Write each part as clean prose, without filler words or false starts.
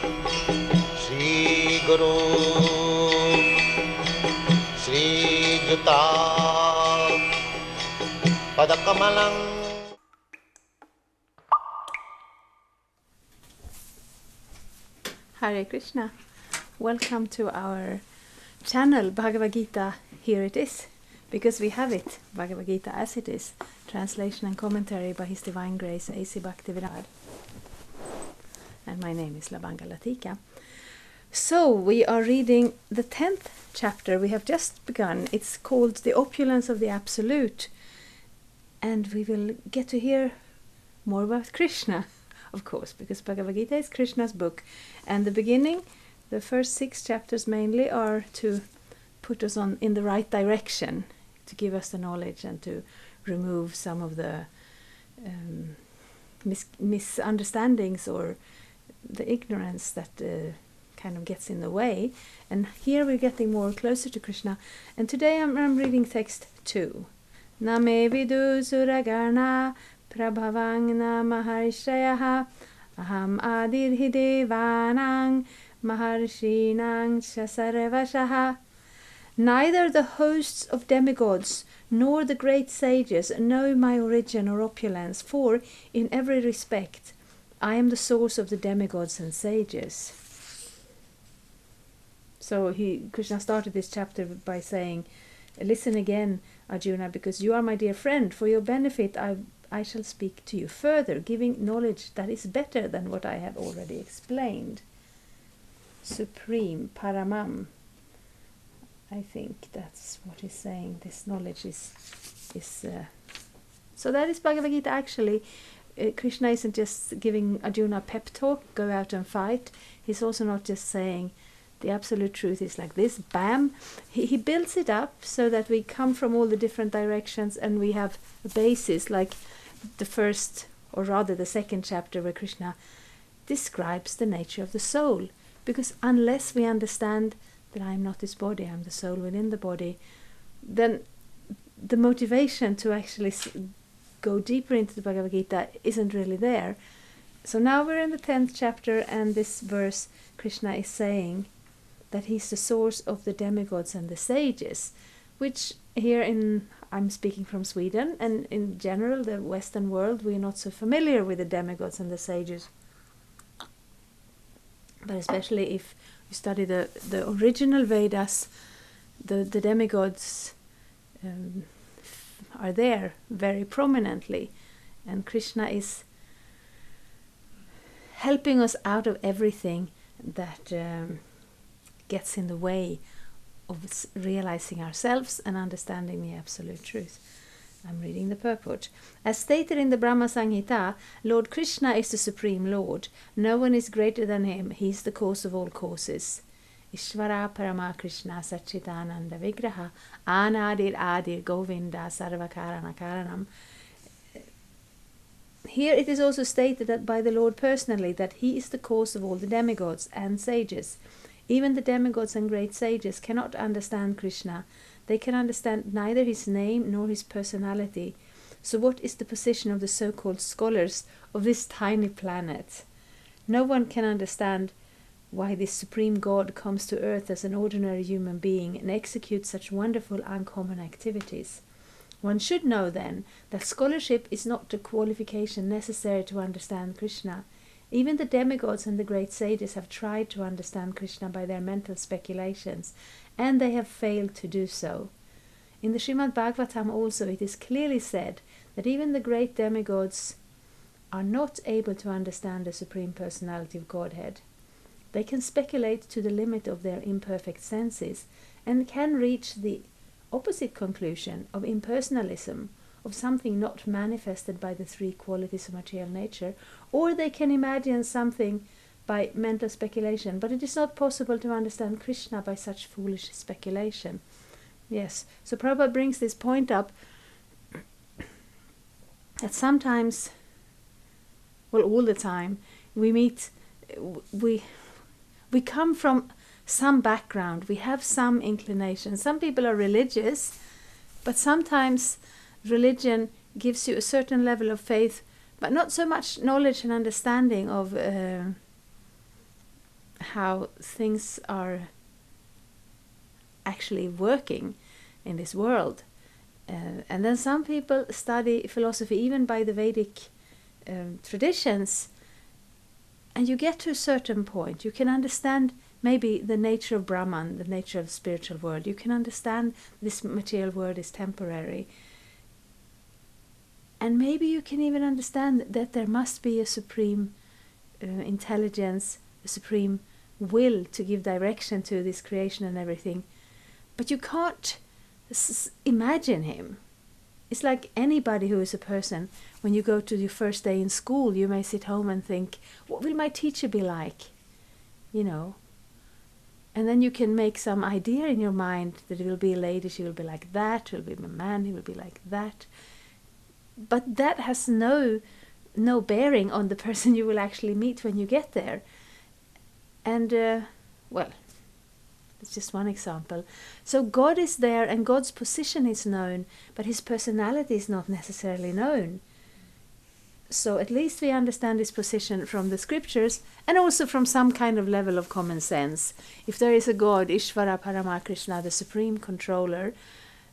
Shri Guru Shri Juta Padakamalang. Hare Krishna. Welcome to our channel Bhagavad-gita. Here it is, because we have it, Bhagavad-gita as it is, translation and commentary by His Divine Grace A.C. Bhaktivedanta. And my name is Labanga Latika. So we are reading the 10th chapter. We have just begun. It's called The Opulence of the Absolute. And we will get to hear more about Krishna, of course, because Bhagavad-gita is Krishna's book. And the beginning, the first 6 chapters mainly, are to put us in the right direction, to give us the knowledge and to remove some of the misunderstandings or the ignorance that kind of gets in the way. And here we're getting more closer to Krishna. And today I'm reading text 2. Name vidu suragana prabhavangna maharshayaha aham adirhi devanang maharshinang chasarvashaha. Neither the hosts of demigods nor the great sages know my origin or opulence, for in every respect I am the source of the demigods and sages. So Krishna started this chapter by saying, listen again, Arjuna, because you are my dear friend. For your benefit I shall speak to you further, giving knowledge that is better than what I have already explained. Supreme, Paramam. I think that's what he's saying. This knowledge is so that is Bhagavad Gita actually. Krishna isn't just giving Arjuna a pep talk, go out and fight. He's also not just saying the absolute truth is like this, bam. He builds it up so that we come from all the different directions and we have a basis, like the first, or rather the second chapter, where Krishna describes the nature of the soul. Because unless we understand that I am not this body, I am the soul within the body, then the motivation to actually go deeper into the Bhagavad Gita isn't really there. So now we're in the 10th chapter, and this verse Krishna is saying that he's the source of the demigods and the sages, which here I'm speaking from Sweden, and in general the Western world we're not so familiar with the demigods and the sages. But especially if you study the original Vedas, the demigods are there very prominently, and Krishna is helping us out of everything that gets in the way of realizing ourselves and understanding the absolute truth. I'm reading the purport. As stated in the Brahma Samhita, Lord Krishna is the Supreme Lord. No one is greater than him. He is the cause of all causes. Ishvara Parama Krishna Satchitananda Vigraha Anadir Adir Govinda Sarvakarana Karanam. Here it is also stated that by the Lord personally, that he is the cause of all the demigods and sages. Even the demigods and great sages cannot understand Krishna. They can understand neither his name nor his personality. So what is the position of the so-called scholars of this tiny planet? No one can understand why this supreme God comes to earth as an ordinary human being and executes such wonderful, uncommon activities. One should know then that scholarship is not the qualification necessary to understand Krishna. Even the demigods and the great sages have tried to understand Krishna by their mental speculations, and they have failed to do so. In the Srimad Bhagavatam also it is clearly said that even the great demigods are not able to understand the Supreme Personality of Godhead. They can speculate to the limit of their imperfect senses and can reach the opposite conclusion of impersonalism, of something not manifested by the 3 qualities of material nature, or they can imagine something by mental speculation, but it is not possible to understand Krishna by such foolish speculation. Yes, so Prabhupada brings this point up, that sometimes, well, all the time, we come from some background, we have some inclination. Some people are religious, but sometimes religion gives you a certain level of faith, but not so much knowledge and understanding of how things are actually working in this world. And then some people study philosophy even by the Vedic traditions, and you get to a certain point. You can understand maybe the nature of Brahman, the nature of the spiritual world. You can understand this material world is temporary. And maybe you can even understand that there must be a supreme intelligence, a supreme will to give direction to this creation and everything. But you can't imagine him. It's like anybody who is a person. When you go to your first day in school, you may sit home and think, what will my teacher be like? You know. And then you can make some idea in your mind that it will be a lady, she will be like that, it will be a man, he will be like that. But that has no bearing on the person you will actually meet when you get there. And, well, it's just one example. So God is there and God's position is known, but his personality is not necessarily known. So at least we understand his position from the scriptures and also from some kind of level of common sense. If there is a God, Ishvara Parama Krishna, the supreme controller,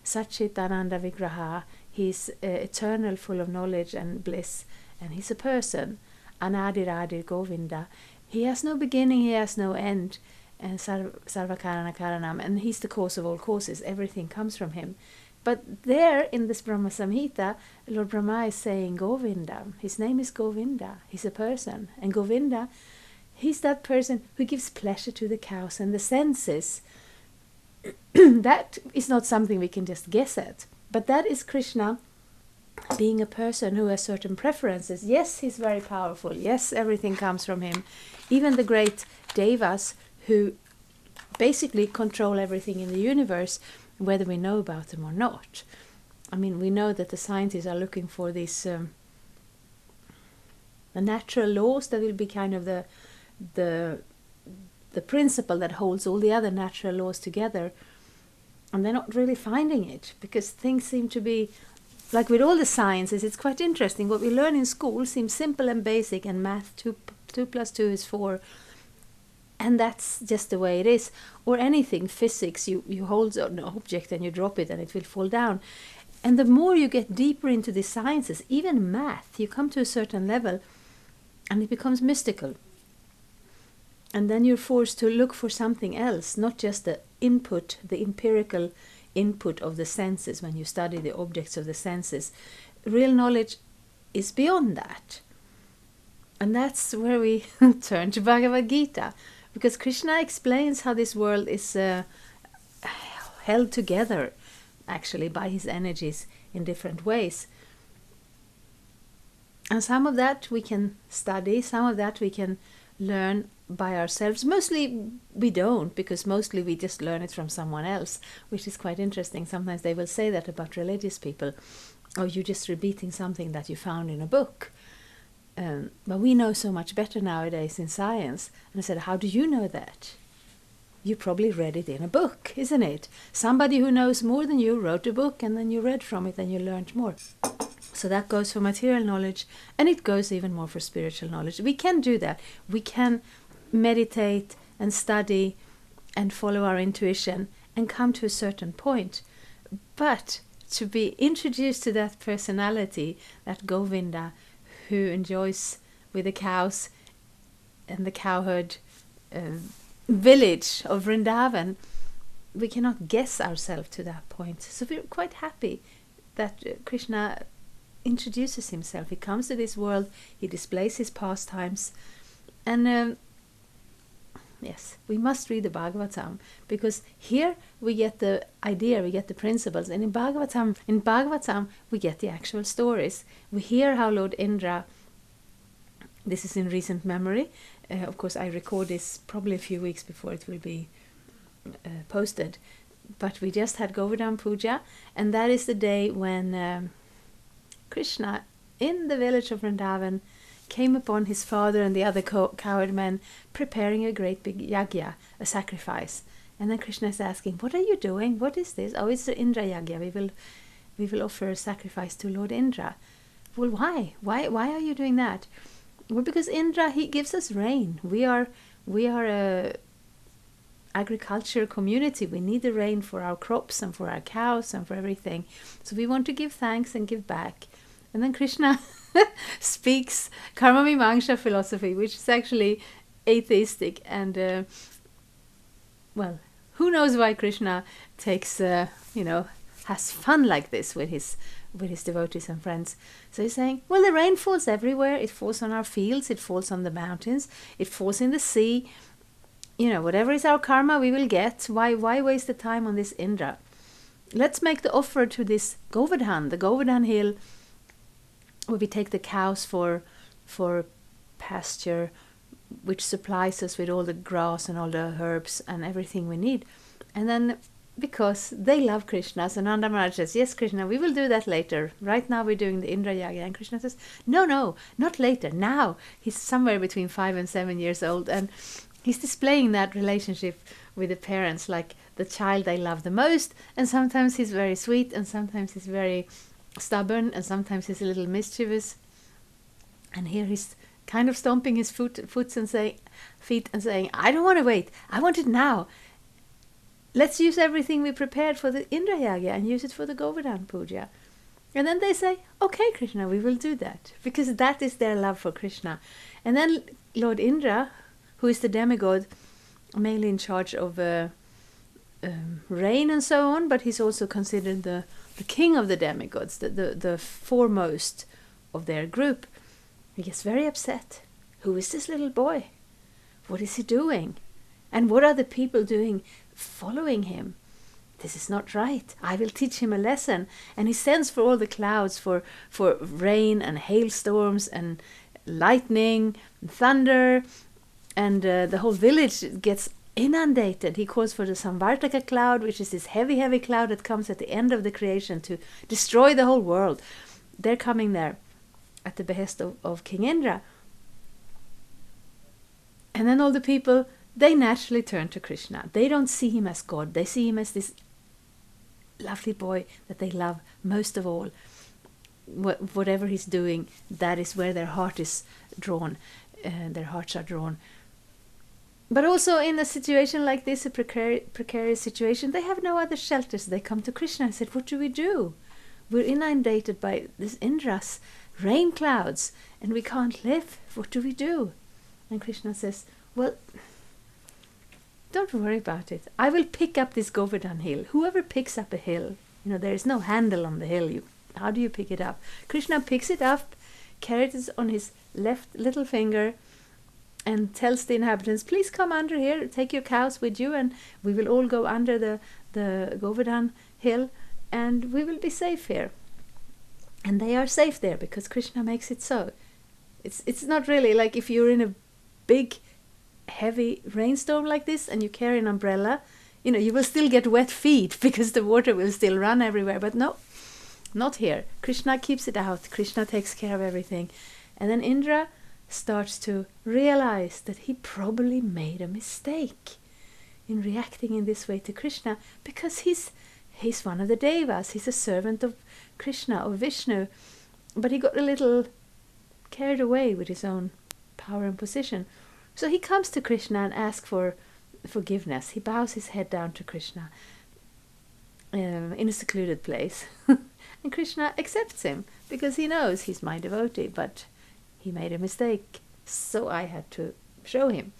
Satchit Ananda Vigraha, he's eternal, full of knowledge and bliss, and he's a person. Anadir Adir Govinda. He has no beginning, he has no end. And Sarvakarana Karanam, and he's the cause of all causes. Everything comes from him. But there in this Brahma Samhita, Lord Brahma is saying Govinda. His name is Govinda. He's a person. And Govinda, he's that person who gives pleasure to the cows and the senses. That is not something we can just guess at. But that is Krishna being a person who has certain preferences. Yes, he's very powerful. Yes, everything comes from him. Even the great Devas, who basically control everything in the universe, whether we know about them or not. I mean, we know that the scientists are looking for these the natural laws that will be kind of the principle that holds all the other natural laws together, and they're not really finding it, because things seem to be like with all the sciences. It's quite interesting. What we learn in school seems simple and basic, and math 2 + 2 is 4. And that's just the way it is. Or anything, physics, you hold an object and you drop it and it will fall down. And the more you get deeper into the sciences, even math, you come to a certain level and it becomes mystical. And then you're forced to look for something else, not just the input, the empirical input of the senses when you study the objects of the senses. Real knowledge is beyond that. And that's where we turn to Bhagavad-gita. Because Krishna explains how this world is held together, actually, by his energies in different ways. And some of that we can study, some of that we can learn by ourselves. Mostly we don't, because mostly we just learn it from someone else, which is quite interesting. Sometimes they will say that about religious people. Oh, you're just repeating something that you found in a book. But we know so much better nowadays in science. And I said, how do you know that? You probably read it in a book, isn't it? Somebody who knows more than you wrote a book, and then you read from it and you learned more. So that goes for material knowledge, and it goes even more for spiritual knowledge. We can do that. We can meditate and study and follow our intuition and come to a certain point. But to be introduced to that personality, that Govinda, who enjoys with the cows and the cowherd village of Vrindavan, we cannot guess ourselves to that point. So we're quite happy that Krishna introduces himself. He comes to this world, he displays his pastimes, and yes, we must read the Bhagavatam, because here we get the idea, we get the principles, and in Bhagavatam we get the actual stories. We hear how Lord Indra, this is in recent memory, of course I record this probably a few weeks before it will be posted, but we just had Govardhan Puja, and that is the day when Krishna in the village of Vrindavan came upon his father and the other cowherd men preparing a great big yagya, a sacrifice. And then Krishna is asking, what are you doing? What is this? Oh, it's the Indra yagya. We will offer a sacrifice to Lord Indra. Well, why? Why are you doing that? Well, because Indra, he gives us rain. We are We are a agriculture community. We need the rain for our crops and for our cows and for everything. So we want to give thanks and give back. And then Krishna speaks karma mimamsa philosophy, which is actually atheistic. And well, who knows why Krishna takes, has fun like this with his devotees and friends. So he's saying, well, the rain falls everywhere. It falls on our fields. It falls on the mountains. It falls in the sea. Whatever is our karma, we will get. Why waste the time on this Indra? Let's make the offer to this Govardhan, the Govardhan hill, where we take the cows for pasture, which supplies us with all the grass and all the herbs and everything we need. And then, because they love Krishna, so Nanda Maharaj says, yes, Krishna, we will do that later. Right now we're doing the Indra Yaga. And Krishna says, no, not later, now. He's somewhere between 5 and 7 years old, and he's displaying that relationship with the parents, like the child they love the most. And sometimes he's very sweet, and sometimes he's very stubborn, and sometimes he's a little mischievous. And here he's kind of stomping his feet and saying, I don't want to wait. I want it now. Let's use everything we prepared for the Indra Yaga and use it for the Govardhan Puja. And then they say, okay, Krishna, we will do that, because that is their love for Krishna. And then Lord Indra, who is the demigod, mainly in charge of rain and so on, but he's also considered the king of the demigods, the foremost of their group. He gets very upset. Who is this little boy? What is he doing? And what are the people doing following him? This is not right. I will teach him a lesson. And he sends for all the clouds for rain and hailstorms and lightning and thunder. And the whole village gets inundated. He calls for the Samvartaka cloud, which is this heavy, heavy cloud that comes at the end of the creation to destroy the whole world. They're coming there at the behest of King Indra. And then all the people, they naturally turn to Krishna. They don't see him as God. They see him as this lovely boy that they love most of all. Whatever he's doing, that is where their heart is drawn. Their hearts are drawn. But also in a situation like this, a precarious situation, they have no other shelters. They come to Krishna and said, what do we do? We're inundated by this Indra's rain clouds and we can't live. What do we do? And Krishna says, well, don't worry about it. I will pick up this Govardhan hill. Whoever picks up a hill, there is no handle on the hill. How do you pick it up? Krishna picks it up, carries it on his left little finger, and tells the inhabitants, please come under here, take your cows with you, and we will all go under the Govardhan hill, and we will be safe here. And they are safe there because Krishna makes it so. It's not really like if you're in a big, heavy rainstorm like this and you carry an umbrella, you will still get wet feet because the water will still run everywhere. But no, not here. Krishna keeps it out. Krishna takes care of everything. And then Indra starts to realize that he probably made a mistake in reacting in this way to Krishna, because he's one of the devas. He's a servant of Krishna, of Vishnu. But he got a little carried away with his own power and position. So he comes to Krishna and asks for forgiveness. He bows his head down to Krishna in a secluded place. And Krishna accepts him because he knows he's my devotee, but he made a mistake, so I had to show him.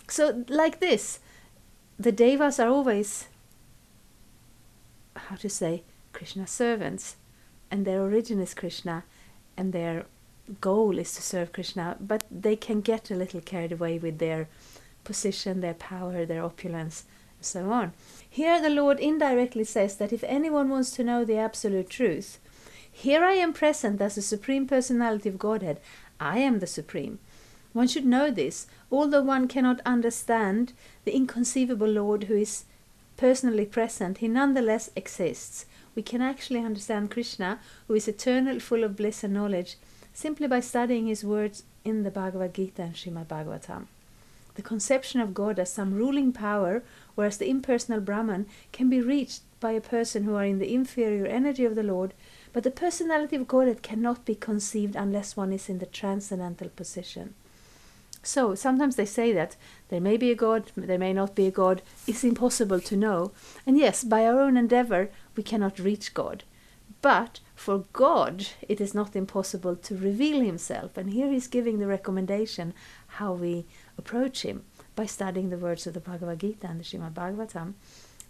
So like this, the devas are always, Krishna's servants, and their origin is Krishna, and their goal is to serve Krishna, but they can get a little carried away with their position, their power, their opulence, and so on. Here the Lord indirectly says that if anyone wants to know the absolute truth, here I am present as the Supreme Personality of Godhead. I am the Supreme. One should know this, although one cannot understand the inconceivable Lord who is personally present, he nonetheless exists. We can actually understand Krishna, who is eternal, full of bliss and knowledge, simply by studying his words in the Bhagavad-gita and Srimad Bhagavatam. The conception of God as some ruling power, whereas the impersonal Brahman, can be reached by a person who are in the inferior energy of the Lord, but the personality of Godhead cannot be conceived unless one is in the transcendental position. So sometimes they say that there may be a God, there may not be a God. It's impossible to know. And yes, by our own endeavor, we cannot reach God. But for God, it is not impossible to reveal himself. And here he's giving the recommendation how we approach him by studying the words of the Bhagavad-gita and the Srimad Bhagavatam,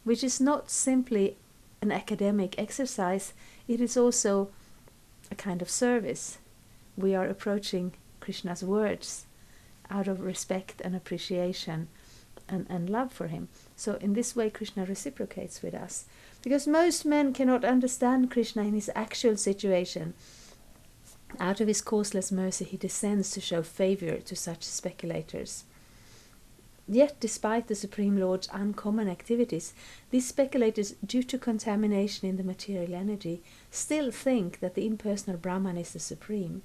which is not simply an academic exercise, it is also a kind of service. We are approaching Krishna's words out of respect and appreciation and love for him. So in this way Krishna reciprocates with us. Because most men cannot understand Krishna in his actual situation. Out of his causeless mercy he descends to show favor to such speculators. Yet, despite the Supreme Lord's uncommon activities, these speculators, due to contamination in the material energy, still think that the impersonal Brahman is the Supreme.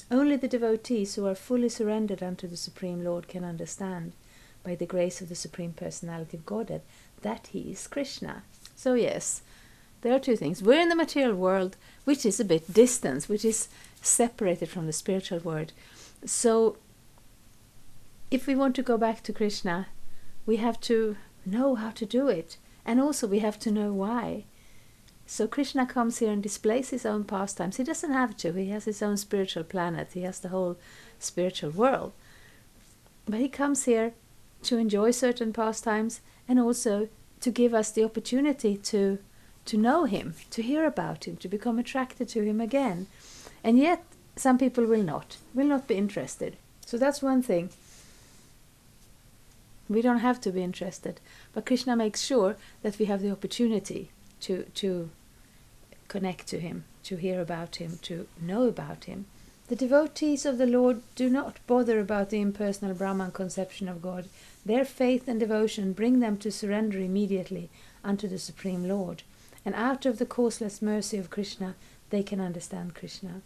Only the devotees who are fully surrendered unto the Supreme Lord can understand, by the grace of the Supreme Personality of Godhead, that he is Krishna. So yes, there are two things. We're in the material world, which is a bit distant, which is separated from the spiritual world. So if we want to go back to Krishna, we have to know how to do it. And also we have to know why. So Krishna comes here and displays his own pastimes. He doesn't have to. He has his own spiritual planet. He has the whole spiritual world. But he comes here to enjoy certain pastimes and also to give us the opportunity to know him, to hear about him, to become attracted to him again. And yet some people will not be interested. So that's one thing. We don't have to be interested, but Krishna makes sure that we have the opportunity to connect to him, to hear about him, to know about him. The devotees of the Lord do not bother about the impersonal Brahman conception of God. Their faith and devotion bring them to surrender immediately unto the Supreme Lord. And out of the causeless mercy of Krishna, they can understand Krishna.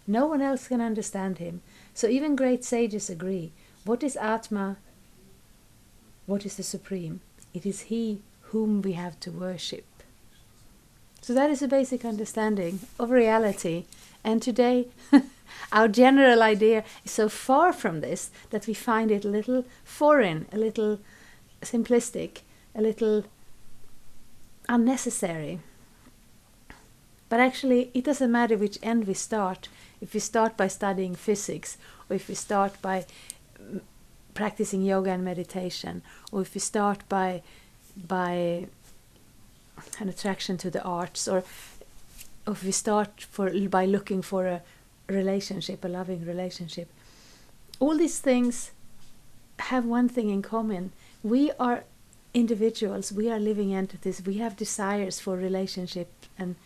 No one else can understand him. So even great sages agree. What is Atma? What is the Supreme? It is he whom we have to worship. So that is a basic understanding of reality. And today, our general idea is so far from this that we find it a little foreign, a little simplistic, a little unnecessary. But actually, it doesn't matter which end we start. If we start by studying physics, or if we start by practicing yoga and meditation, or if we start by an attraction to the arts, or if we start by looking for a relationship, a loving relationship, all these things have one thing in common. We are individuals, we are living entities, we have desires for relationship and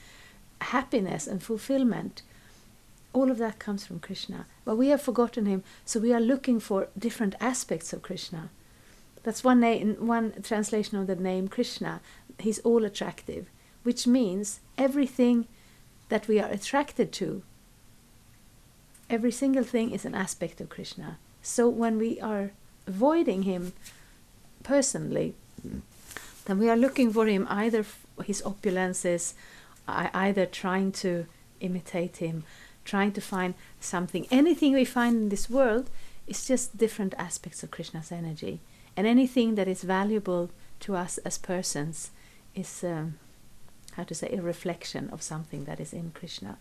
happiness and fulfillment. All of that comes from Krishna. But we have forgotten him, so we are looking for different aspects of Krishna. That's one translation of the name Krishna. He's all attractive, which means everything that we are attracted to, every single thing is an aspect of Krishna. So when we are avoiding him personally, then we are looking for him, either his opulences, either trying to imitate him, trying to find something. Anything we find in this world is just different aspects of Krishna's energy. And anything that is valuable to us as persons is, a reflection of something that is in Krishna.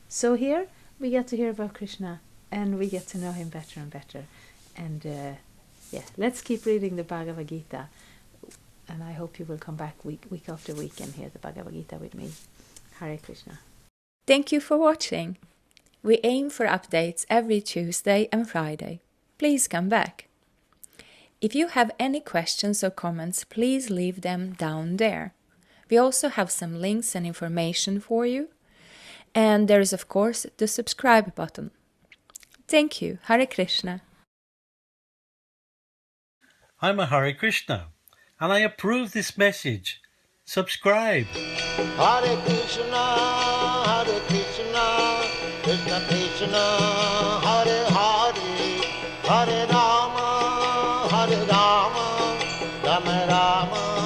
So here we get to hear about Krishna and we get to know him better and better. And let's keep reading the Bhagavad-gita. And I hope you will come back week after week and hear the Bhagavad-gita with me. Hare Krishna. Thank you for watching. We aim for updates every Tuesday and Friday. Please come back. If you have any questions or comments, please leave them down there. We also have some links and information for you. And there is, of course, the subscribe button. Thank you. Hare Krishna. I'm a Hare Krishna, and I approve this message. Subscribe. Hare Krishna, Krishna Krishna, Hare Hare, Hare Rama, Rama Rama.